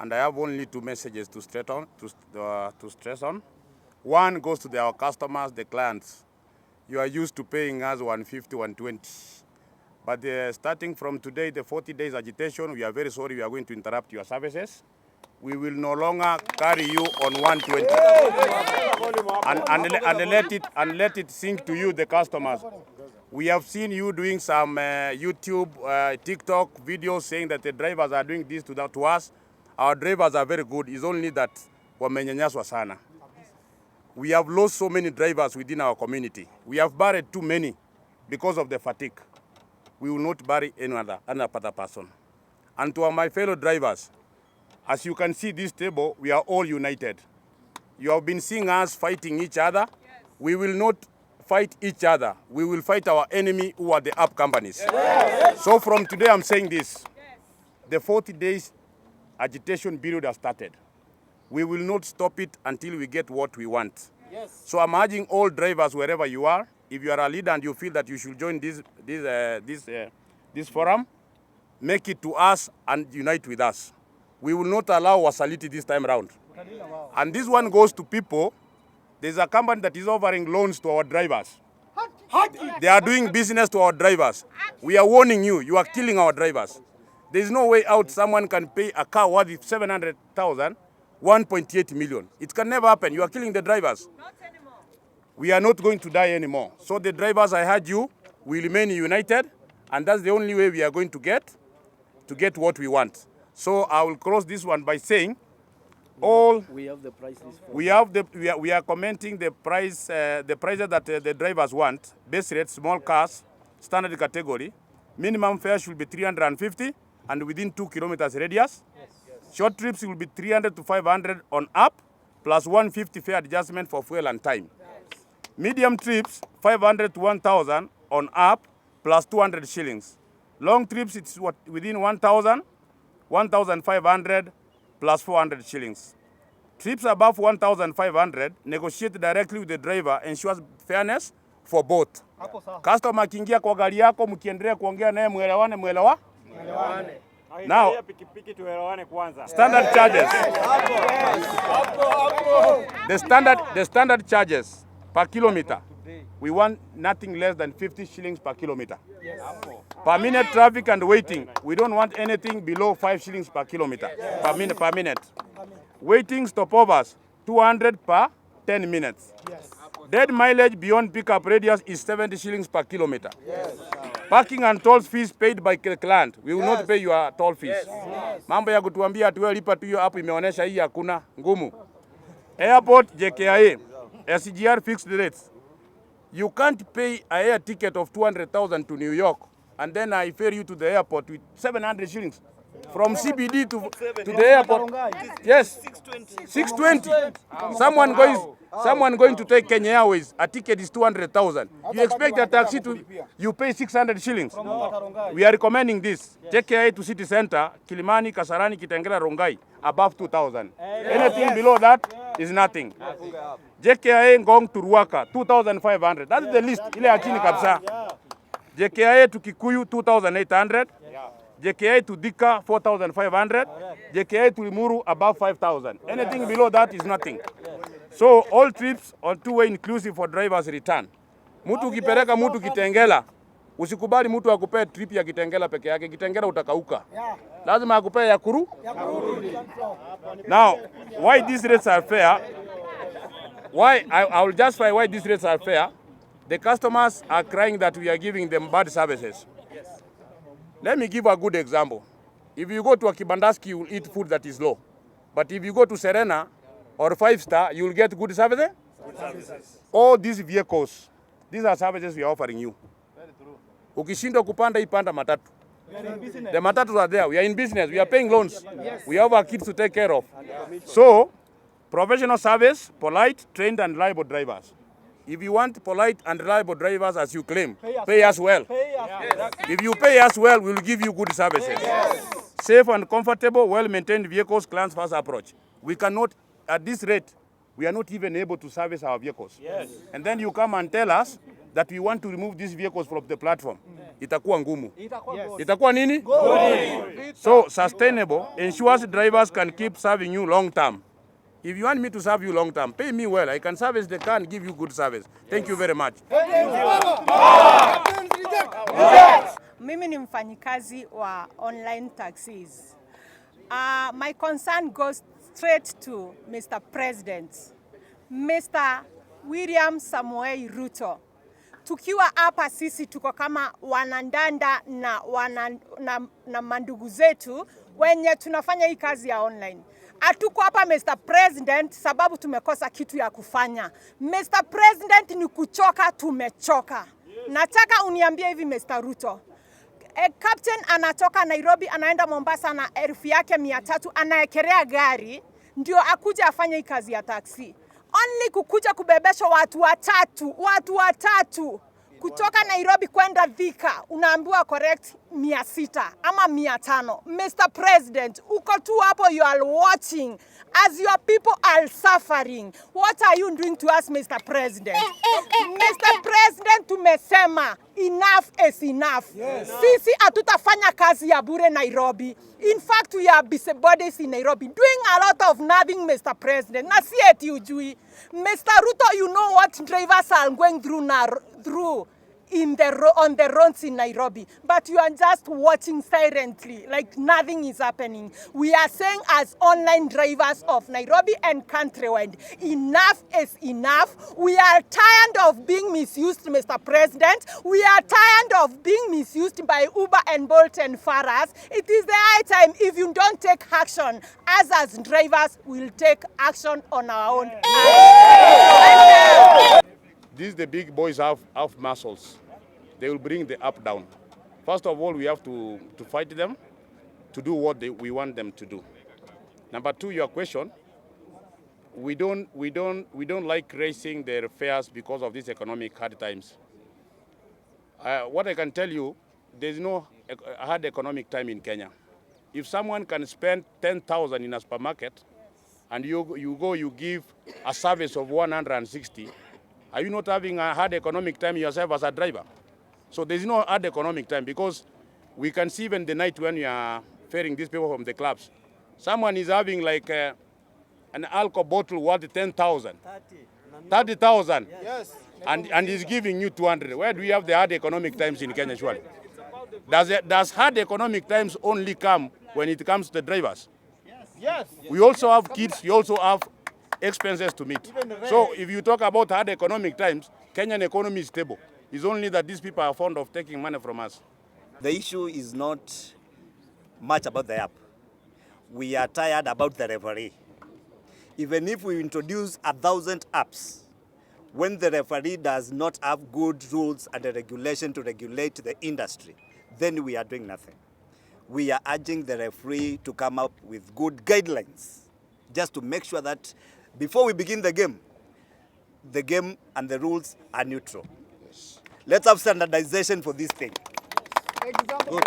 And I have only two messages to stress on. One goes to our customers, the clients. You are used to paying us 150, 120. But starting from today, the 40 days agitation, we are very sorry we are going to interrupt your services. We will no longer carry you on 120. And let it sink to you, the customers. We have seen you doing some YouTube, TikTok videos saying that the drivers are doing this to us. Our drivers are very good. It's only that wamenyanyaswa sana. We have lost so many drivers within our community. We have buried too many because of the fatigue. We will not bury another person. And to my fellow drivers, as you can see this table, we are all united. You have been seeing us fighting each other. Yes. We will not fight each other. We will fight our enemy, who are the app companies. Yes. So from today, I'm saying this. Yes. The 40 days agitation period has started. We will not stop it until we get what we want. Yes. So I'm urging all drivers, wherever you are, if you are a leader and you feel that you should join this forum, make it to us and unite with us. We will not allow wasaliti this time around. And this one goes to people. There's a company that is offering loans to our drivers. They are doing business to our drivers. We are warning you, you are killing our drivers. There's no way out someone can pay a car worth 700,000, 1.8 million. It can never happen. You are killing the drivers. Not anymore. We are not going to die anymore. So the drivers, I heard you, will remain united, and that's the only way we are going to get what we want. So I will close this one by saying, we have the prices. We are commenting the prices that the drivers want. Base rate, small cars, standard category. Minimum fare should be 350 and within 2 kilometers radius. Yes. Short trips will be 300 to 500 on up, plus 150 fare adjustment for fuel and time. Yes. Medium trips, 500 to 1,000 on up, plus 200 shillings. Long trips, it's within 1,000, 1,500 plus 400 shillings. Trips above 1,500, negotiate directly with the driver, ensures fairness for both. Customer akiingia kwa gari yako, mkiendelea kuongea naye mwelewane. Now, standard charges. The standard charges per kilometer. We want nothing less than 50 shillings per kilometer. Yes. Per minute traffic and waiting, we don't want anything below 5 shillings per kilometer. Yes. Per minute. Waiting stopovers, 200 per 10 minutes. Yes. Dead mileage beyond pickup radius is 70 shillings per kilometer. Yes. Parking and toll fees paid by the client. We will not pay your toll fees. Yes. Mambo ya kutuambia atuwe lipa tu hiyo hapo imeonesha hii hakuna ngumu. Airport JKIA, SGR fixed rates. You can't pay an air ticket of 200,000 to New York and then I fare you to the airport with 700 shillings. From CBD to the airport. Yes, 620. Someone going to take Kenya Airways, a ticket is 200,000. You expect a taxi you pay 600 shillings. No. We are recommending this. JKIA to city center, Kilimani, Kasarani, Kitengela, Rongai, above 2,000. Anything below that is nothing. JKIA going to Ruaka, 2,500. That is the list. Ile ya chini kabisa. JKIA to Kikuyu, 2,800. JKIA to Dika, 4,500. JKIA to Limuru, above 5,000. Anything below that is nothing. So all trips on two-way inclusive for drivers return. Mutu ukipeleka mutu Kitengela, usikubali mutu akupee trip ya Kitengela peke yake. Kitengela utakauka. Lazima akupee ya kuru. Now, why these rates are fair? I will justify why these rates are fair. The customers are crying that we are giving them bad services. Let me give a good example. If you go to a Kibandaski, you will eat food that is low. But if you go to Serena or 5-star, you will get good services. All these vehicles, these are services we are offering you. Ukishindwa kupanda ipanda matatu. The matatus are there. We are in business. We are paying loans. Yes. We have our kids to take care of. So, professional service, polite, trained and reliable drivers. If you want polite and reliable drivers as you claim, pay us well. If you pay us well, we will give you good services. Yes. Safe and comfortable, well-maintained vehicles, clients first approach. We cannot, at this rate, we are not even able to service our vehicles. Yes. And then you come and tell us that we want to remove these vehicles from the platform, itakuwa ngumu. Yes. Itakuwa nini? So sustainable ensures drivers can keep serving you long term. If you want me to serve you long term, pay me well. I can service the car and give you good service. Thank you very much. Mimi ni mfanyikazi wa online taxis. My concern goes straight to Mr. President, Mr. William Samoei Ruto. Tukiwa hapa sisi tuko kama wanandanda na mandugu zetu wenye tunafanya hii kazi ya online. Hatuko hapa Mr. President sababu tumekosa kitu ya kufanya. Mr. President ni kuchoka, tumechoka. Nataka uniambie hivi Mr. Ruto. Captain anatoka Nairobi anaenda Mombasa na elfu yake 300 anaekelea gari ndio akuja afanye hii kazi ya taxi. Only kukuja kubebesha watu watatu kutoka Nairobi kwenda Thika unaambiwa correct 600 ama 500. Mr. President, uko tu hapo, you are watching as your people are suffering. What are you doing to us, Mr. President? Mr. President, tumesema enough is enough. Yes. Sisi hatutafanya kazi ya bure Nairobi. In fact, we are busybodies in Nairobi doing a lot of nothing, Mr. President. Na si eti ujui. Mr. Ruto, you know what drivers are going through now, on the roads in Nairobi, but you are just watching silently like nothing is happening. We are saying as online drivers of Nairobi and countrywide, enough is enough. We are tired of being misused, Mr. President. We are tired of being misused by Uber and Bolt and Faras. It is the high time, if you don't take action, us as drivers will take action on our own. These the big boys have muscles. They will bring the up down. First of all, we have to fight them to do what we want them to do. Number two, your question. We don't like raising their fares because of these economic hard times. What I can tell you, there's no hard economic time in Kenya. If someone can spend 10,000 in a supermarket, and you give a service of 160. Are you not having a hard economic time yourself as a driver? So there's no hard economic time because we can see even the night when you are ferrying these people from the clubs. Someone is having like an alcohol bottle worth 10,000. 30,000. Yes. And he's giving you 200. Where do we have the hard economic times in Kenya, surely? Does hard economic times only come when it comes to the drivers? Yes. We also have kids, we also have expenses to meet. So if you talk about hard economic times, Kenyan economy is stable. It's only that these people are fond of taking money from us. The issue is not much about the app. We are tired about the referee. Even if we introduce 1,000 apps, when the referee does not have good rules and a regulation to regulate the industry, then we are doing nothing. We are urging the referee to come up with good guidelines, just to make sure that before we begin the game and the rules are neutral. Let's have standardization for this thing. Good.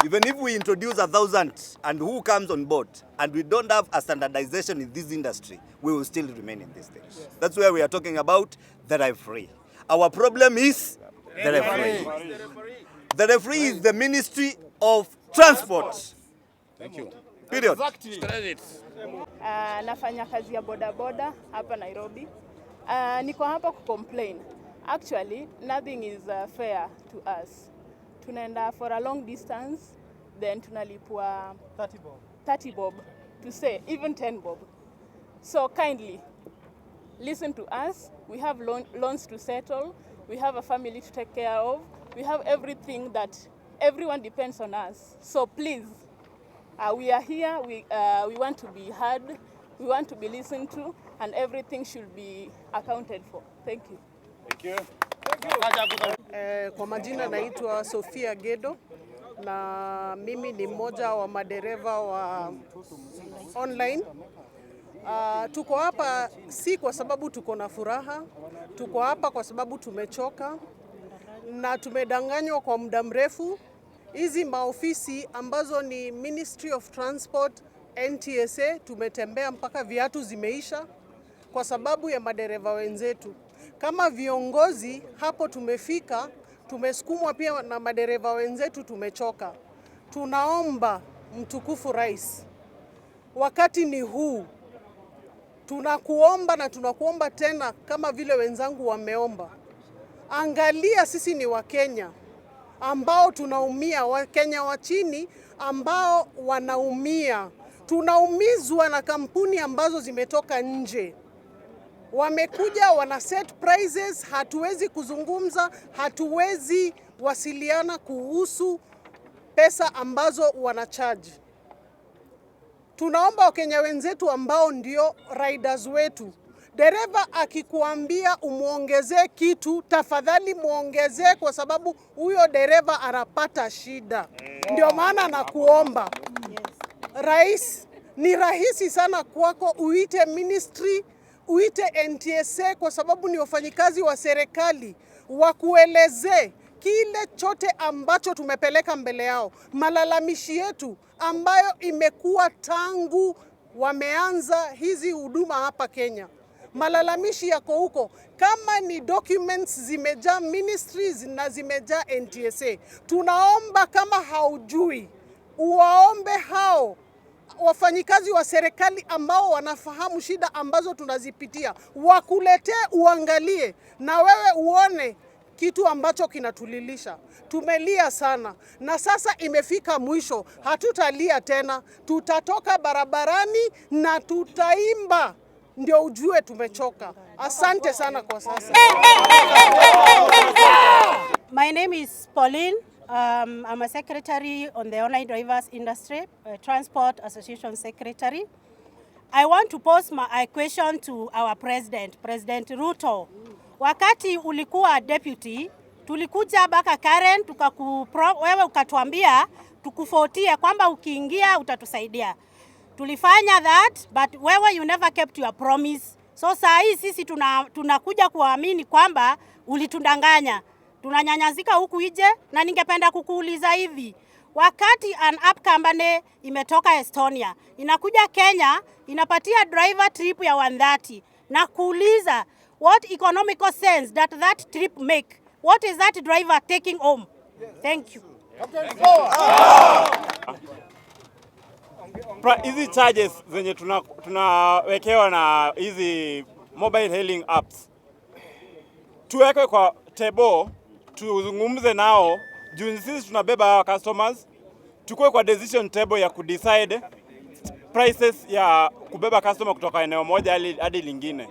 Even if we introduce 1,000 and who comes on board and we don't have a standardization in this industry, we will still remain in this thing. That's where we are talking about the referee. Our problem is the referee. The referee is the Ministry of Transport. Thank you. Period. Exactly. Nafanya kazi ya boda hapa Nairobi. Niko hapa kucomplain. Actually, nothing is fair to us. Tunaenda for a long distance, then tunalipwa 30 bob to say, even 10 bob. So kindly, listen to us. We have loans to settle. We have a family to take care of. We have everything that everyone depends on us. So please, we are here. We want to be heard. We want to be listened to, and everything should be accounted for. Thank you. Thank you. Kwa majina naitwa Sofia Gedo na mimi ni mmoja wa madereva wa online. Tuko hapa si kwa sababu tuko na furaha, tuko hapa kwa sababu tumechoka na tumedanganywa kwa muda mrefu. Hizi maofisi ambazo ni Ministry of Transport, NTSA, tumetembea mpaka viatu zimeisha kwa sababu ya madereva wenzetu. kama viongozi hapo tumefika, tumesukumwa pia na madereva wenzetu, tumechoka. Tunaomba mtukufu rais, wakati ni huu, tunakuomba na tunakuomba tena kama vile wenzangu wameomba. Angalia, sisi ni Wakenya ambao tunaumia, Wakenya wa chini ambao wanaumia. Tunaumizwa na kampuni ambazo zimetoka nje. Wamekuja wana set prices, hatuwezi kuzungumza, hatuwezi wasiliana kuhusu pesa ambazo wanacharge. Tunaomba Wakenya wenzetu ambao ndio riders wetu, dereva akikuambia umuongezee kitu, tafadhali muongezee, kwa sababu huyo dereva anapata shida. Ndio maana nakuomba rais, ni rahisi sana kwako uite ministry, uite NTSA, kwa sababu ni wafanyikazi wa serikali, wakueleze kile chote ambacho tumepeleka mbele yao, malalamishi yetu ambayo imekuwa tangu wameanza hizi huduma hapa Kenya. Malalamishi yako huko, kama ni documents zimejaa ministries na zimejaa NTSA. Tunaomba kama haujui, uwaombe hao wafanyikazi wa serikali ambao wanafahamu shida ambazo tunazipitia, wakuletee uangalie na wewe uone kitu ambacho kinatulilisha. Tumelia sana na sasa imefika mwisho, hatutalia tena, tutatoka barabarani na tutaimba ndio ujue tumechoka. Asante sana kwa sasa. My name is Pauline. I'm a secretary on the online drivers industry, transport association secretary. I want to pose a question to our president, President Ruto. Wakati ulikuwa deputy, tulikuja baka Karen, wewe ukatuambia tukufotie kwamba ukiingia utatusaidia. Tulifanya that, but wewe you never kept your promise. So saa hii sisi tunakuja kuamini kwamba ulitundanganya. Tunanyanyazika huku ije, na ningependa kukuuliza hivi. Wakati an app company imetoka Estonia, inakuja Kenya, inapatia driver trip ya 130. Na kuuliza, what economical sense that trip make? What is that driver taking home? Thank you. Hizi charges zenye tunawekewa na hizi mobile hailing apps, tuweke kwa table, tuzungumze nao, juu sisi tunabeba hawa customers, tukue kwa decision table ya kudecide prices ya kubeba customer kutoka eneo moja hadi lingine.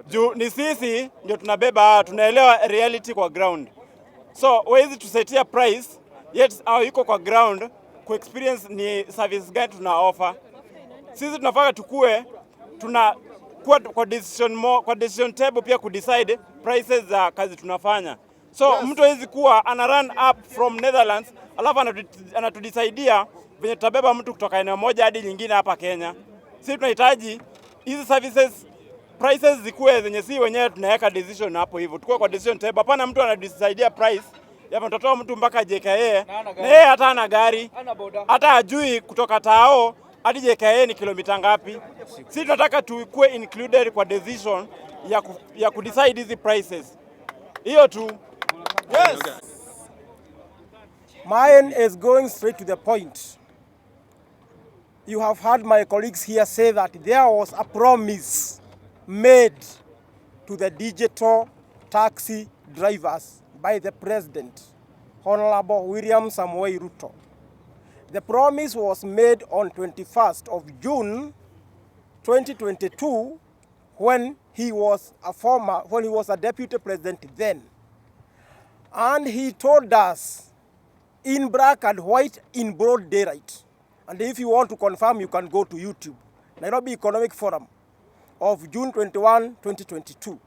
Juu ni sisi ndio tunabeba, tunaelewa reality kwa ground. So wezi tusetia price, yet au yuko kwa ground, ku experience ni service gani tuna offer. Sisi tunafaa tukue, tunakuwa kwa decision table pia kudecide prices za kazi tunafanya. So mtu hawezi kuwa ana run up from Netherlands, alafu anatudisaidia venye tutabeba mtu kutoka eneo moja hadi lingine hapa Kenya. Sisi tunahitaji hizi services prices zikuwe zenye si wenyewe tunaweka decision hapo hivyo. Tukue kwa decision table. Hapana mtu anadisaidia price. Yaani mtoto mtu mpaka JKA. Na yeye hata ana gari. Hata ajui kutoka Tao hadi JKA ni kilomita ngapi. Sisi tunataka tukue included kwa decision ya kudecide hizi prices. Hiyo tu. Yes. Mine is going straight to the point. You have heard my colleagues here say that there was a promise made to the digital taxi drivers by the President, Honorable William Samoei Ruto. The promise was made on 21st of June 2022 when he was a deputy president then. And he told us in black and white in broad daylight. And if you want to confirm, you can go to YouTube, Nairobi Economic Forum of June 21, 2022,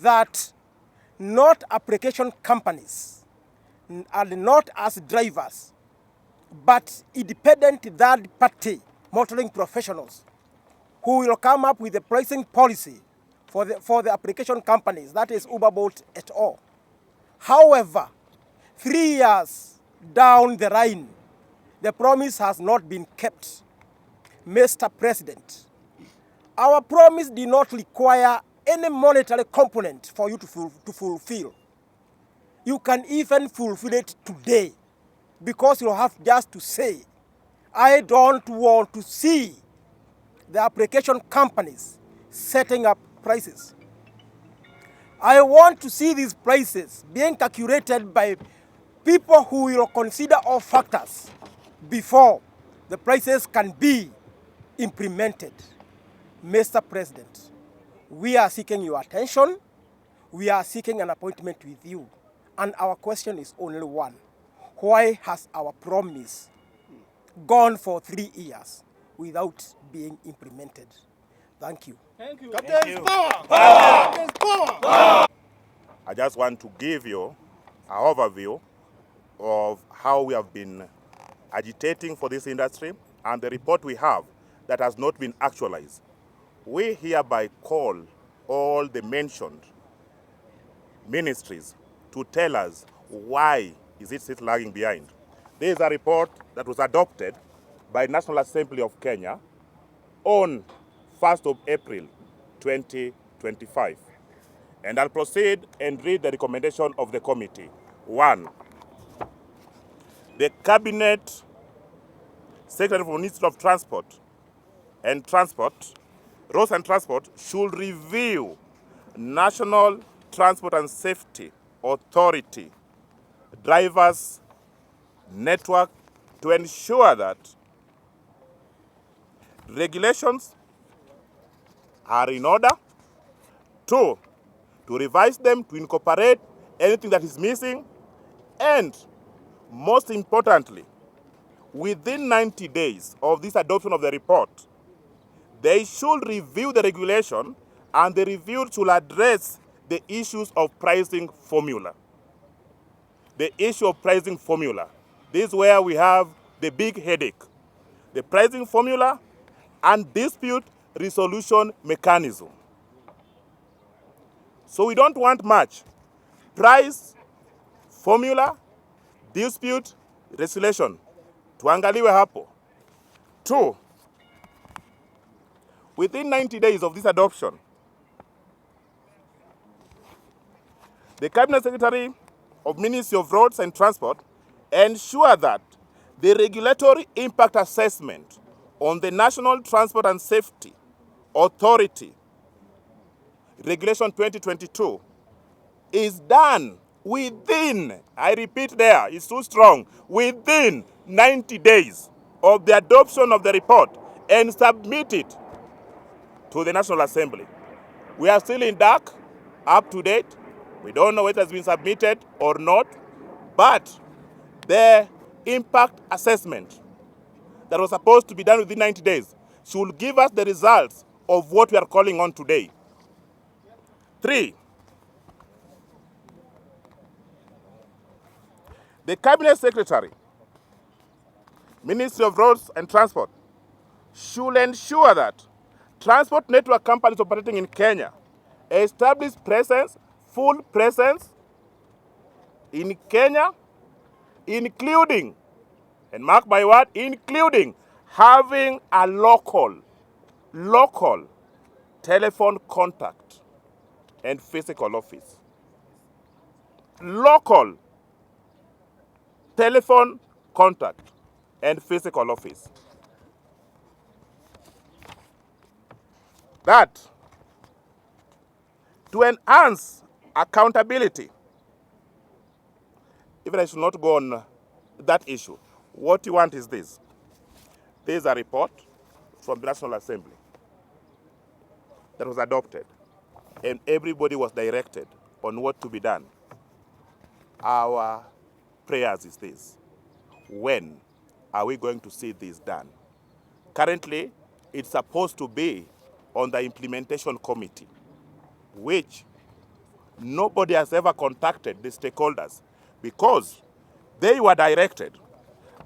that not application companies and not as drivers, but independent third-party motoring professionals who will come up with a pricing policy for the application companies, that is Uber, Bolt, et al. However, 3 years down the line, the promise has not been kept. Mr. President, our promise did not require any monetary component for you to fulfill. You can even fulfill it today because you have just to say, I don't want to see the application companies setting up prices. I want to see these prices being calculated by people who will consider all factors before the prices can be implemented. Mr. President, we are seeking your attention. We are seeking an appointment with you. And our question is only one. Why has our promise gone for 3 years without being implemented? Thank you. Thank you. I just want to give you an overview of how we have been agitating for this industry and the report we have that has not been actualized. We hereby call all the mentioned ministries to tell us why is it still lagging behind. There is a report that was adopted by National Assembly of Kenya on 1st of April 2025. And I'll proceed and read the recommendation of the committee. 1. The Cabinet Secretary for Ministry of Transport, Roads and Transport should review National Transport and Safety Authority drivers' network to ensure that regulations are in order. 2, to revise them to incorporate anything that is missing. And most importantly, within 90 days of this adoption of the report, they should review the regulation, and the review should address the issues of pricing formula. The issue of pricing formula. This is where we have the big headache. The pricing formula and dispute resolution mechanism. So we don't want much. Price formula, dispute resolution. Tuangaliwe hapo. 2, within 90 days of this adoption, the Cabinet Secretary of Ministry of Roads and Transport ensure that the regulatory impact assessment on the National Transport and Safety Authority Regulation 2022 is done within, I repeat there, it's too strong, within 90 days of the adoption of the report, and submit it to the National Assembly. We are still in dark, up to date. We don't know whether it has been submitted or not, but the impact assessment that was supposed to be done within 90 days should give us the results of what we are calling on today. 3, the Cabinet Secretary, Ministry of Roads and Transport, should ensure that transport network companies operating in Kenya establish full presence in Kenya, including, and mark my word, including having a local telephone contact and physical office. Local telephone contact and physical office. That, to enhance accountability, even I should not go on that issue. What you want is this. There is a report from the National Assembly that was adopted, and everybody was directed on what to be done. Our prayers is this: when are we going to see this done? Currently, it's supposed to be on the implementation committee, which nobody has ever contacted the stakeholders, because they were directed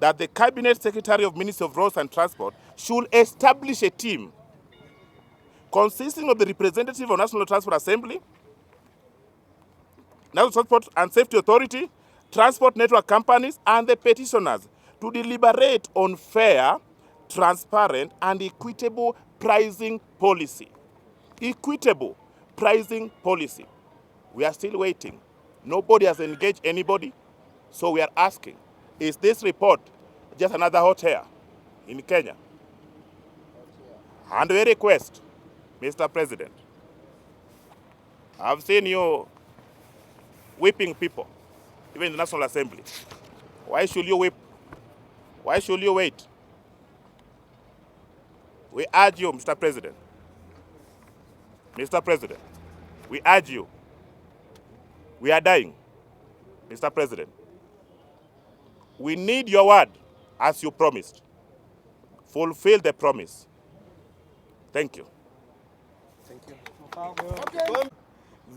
that the Cabinet Secretary of Ministry of Roads and Transport should establish a team consisting of the representative of National Transport Assembly, National Transport and Safety Authority, transport network companies, and the petitioners to deliberate on fair, transparent, and equitable pricing policy. Equitable pricing policy. We are still waiting. Nobody has engaged anybody. So we are asking, is this report just another hot air in Kenya? And we request, Mr. President, I've seen you whipping people, even in the National Assembly. Why should you whip? Why should you wait? We urge you, Mr. President. Mr. President, we urge you. We are dying, Mr. President. We need your word, as you promised. Fulfill the promise. Thank you.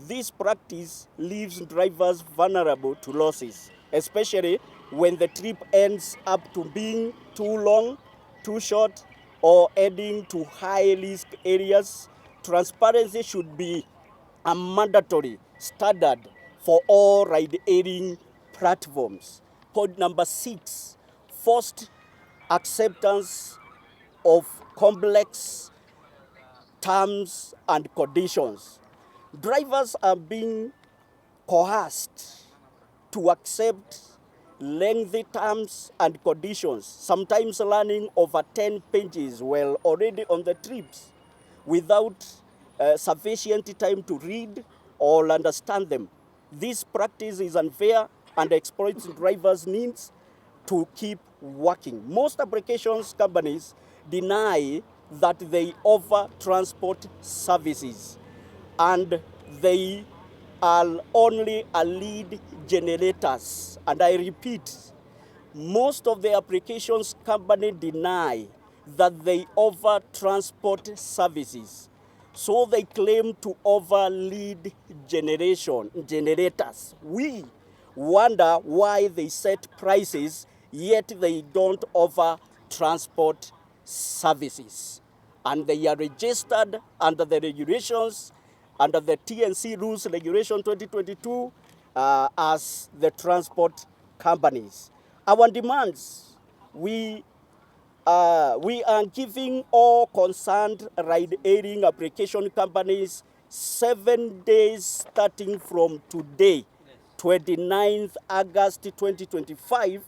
This practice leaves drivers vulnerable to losses, especially when the trip ends up to being too long, too short, or heading to high-risk areas. Transparency should be a mandatory standard for all ride-hailing platforms. Point number 6, forced acceptance of complex terms and conditions. Drivers are being coerced to accept lengthy terms and conditions, sometimes learning over 10 pages while already on the trips without sufficient time to read or understand them. This practice is unfair and exploits drivers' needs to keep working. Most applications companies deny that they offer transport services and they are only a lead generators. And I repeat, most of the applications company deny that they offer transport services. So they claim to offer lead generators. We wonder why they set prices, yet they don't offer transport services. And they are registered under the regulations, under the TNC Rules Regulation 2022 as the transport companies. Our demands, we are giving all concerned ride-hailing application companies 7 days starting from today, 29th August 2025,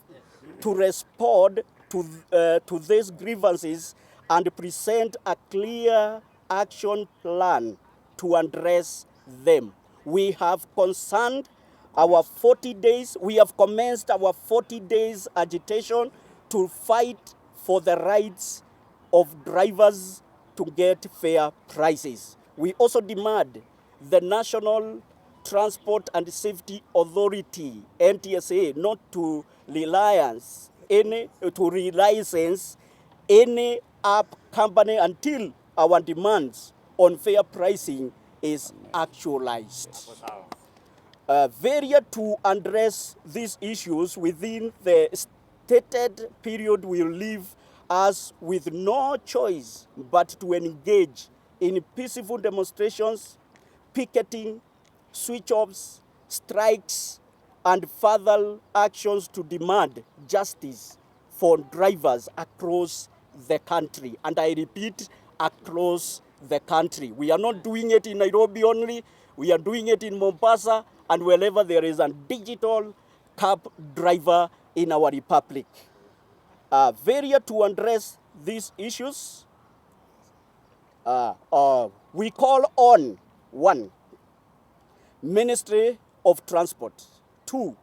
to respond to these grievances and present a clear action plan to address them. We have commenced our 40 days agitation to fight for the rights of drivers to get fair prices. We also demand the National Transport and Safety Authority, NTSA, not to relicense any app company until our demands on fair pricing is actualized. Failure to address these issues within the stated period will leave us with no choice but to engage in peaceful demonstrations, picketing, switch-offs, strikes, and further actions to demand justice for drivers across the country. And I repeat, across the country. We are not doing it in Nairobi only, we are doing it in Mombasa and wherever there is a digital cab driver in our republic. Failure to address these issues, we call on 1, Ministry of Transport, 2,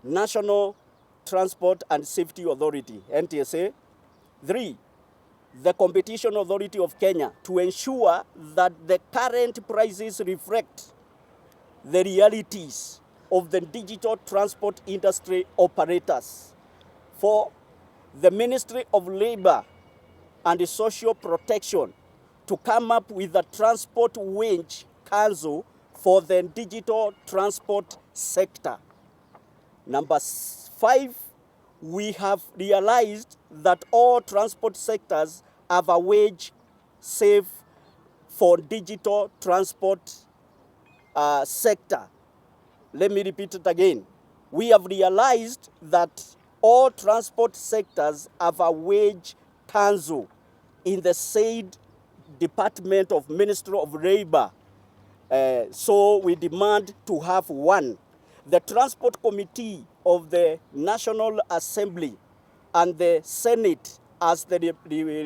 National Transport and Safety Authority, NTSA, 3, the Competition Authority of Kenya, to ensure that the current prices reflect the realities of the digital transport industry operators. 4, the Ministry of Labor and Social Protection to come up with a transport wage council for the digital transport sector. Number 5, we have realized that all transport sectors have a wage save for digital transport sector. Let me repeat it again. We have realized that all transport sectors have a wage council in the said Department of Ministry of Labor So we demand to have one. The Transport Committee of the National Assembly and the Senate as the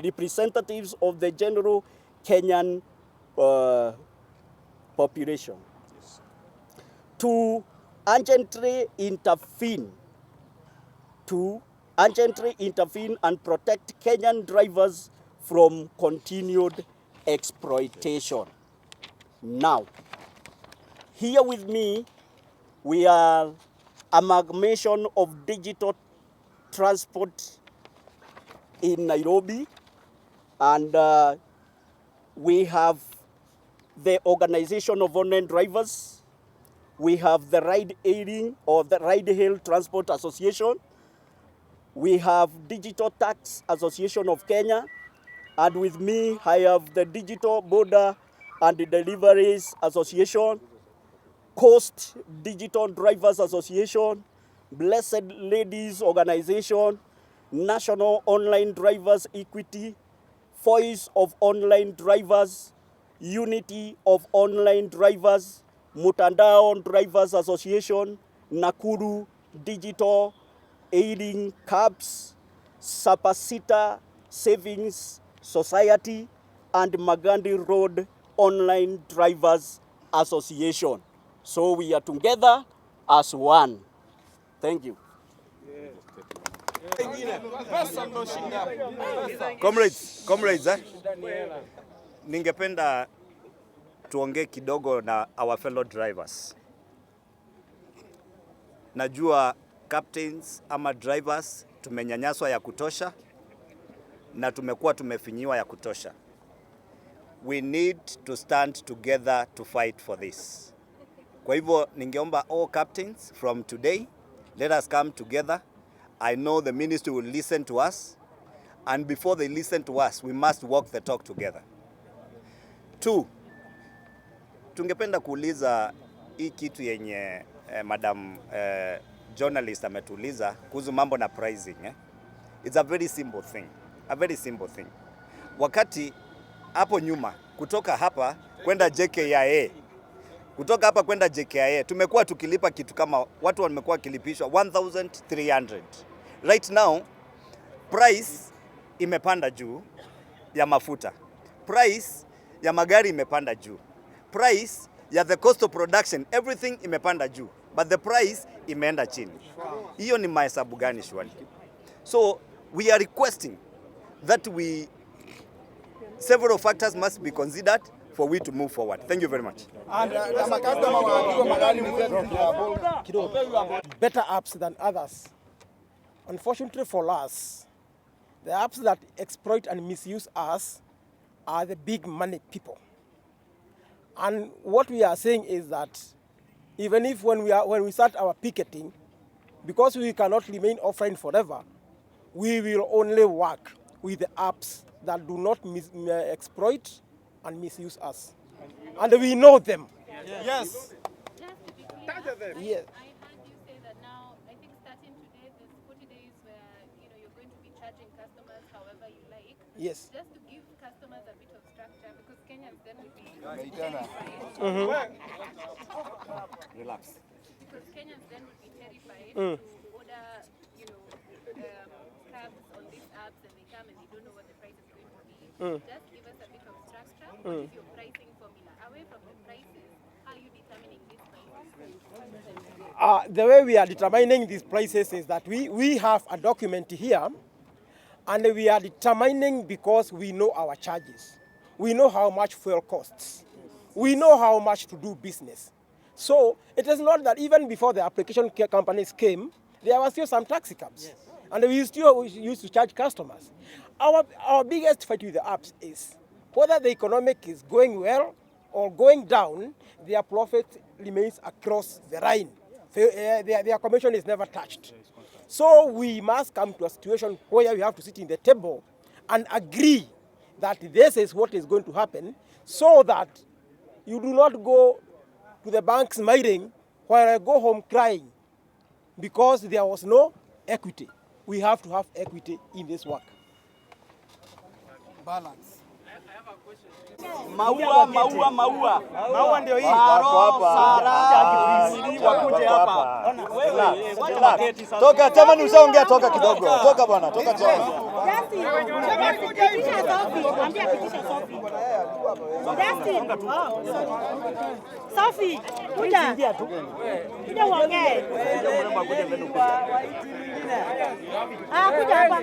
representatives of the general Kenyan population. To urgently intervene and protect Kenyan drivers from continued exploitation. Now, here with me, we are amalgamation of digital transport in Nairobi, and we have the Organization of Online Drivers, we have the Ride Hailing or the Ride Hail Transport Association, we have Digital Tax Association of Kenya, and with me I have the Digital Border and Deliveries Association, Coast Digital Drivers Association, Blessed Ladies Organization, National Online Drivers Equity, Voice of Online Drivers, Unity of Online Drivers, Mutandao Drivers Association, Nakuru Digital Aiding Cabs, Sapasita Savings Society, and Magandi Road Online Drivers Association. So we are together as one. Thank you. Comrades, ningependa tuongee kidogo na our fellow drivers. Najua captains ama drivers tumenyanyaswa ya kutosha na tumekuwa tumefinyiwa ya kutosha. We need to stand together to fight for this. Kwa hivyo ningeomba all captains from today, let us come together. I know the ministry will listen to us, and before they listen to us, we must walk the talk together. 2, tungependa kuuliza hii kitu yenye madam journalist ametuuliza kuhusu mambo na pricing. It's a very simple thing. A very simple thing. Wakati hapo nyuma kutoka hapa kwenda JKIA, tumekuwa tukilipa kitu kama watu wamekuwa kilipishwa 1,300. Right now price imepanda juu ya mafuta. Price ya magari imepanda juu. Price ya the cost of production, everything imepanda juu, but the price imeenda chini. Hiyo ni mahesabu gani shwali? So we are requesting that several factors must be considered for we to move forward. Thank you very much. Better apps than others. Unfortunately for us, the apps that exploit and misuse us are the big money people. And what we are saying is that even if when we start our picketing, because we cannot remain offline forever, we will only work with the apps that do not exploit and misuse us. And we know them. Yes. Just to be clear, Yes. I heard you say that now, I think starting today, there's 40 days where you're going to be charging customers however you like. Yes. Just to give customers a bit of structure, because Kenyans then will be Relax. Because Kenyans then will be terrified to order, cabs on these apps, and they come and they don't know what the price is going to be. Just give us a bit of structure. What is your pricing formula? Away from the prices, how are you determining these prices? The way we are determining these prices is that we have a document here, and we are determining because we know our charges. We know how much fuel costs. We know how much to do business. So it is not that even before the application companies came, there were still some taxi cabs. Yes. And we still used to charge customers. Our biggest fight with the apps is whether the economic is going well or going down, their profit remains across the line. Their commission is never touched. So we must come to a situation where we have to sit in the table and agree that this is what is going to happen, so that you do not go to the bank smiling while I go home crying because there was no equity. We have to have equity in this work. Balance. I have a Maua ndio hii. Wakuje hapa. Toka jamani, ushaongea, toka kidogo. Toka bwana, toka jamani. Sophie, kuja uongee. Kuja hapa.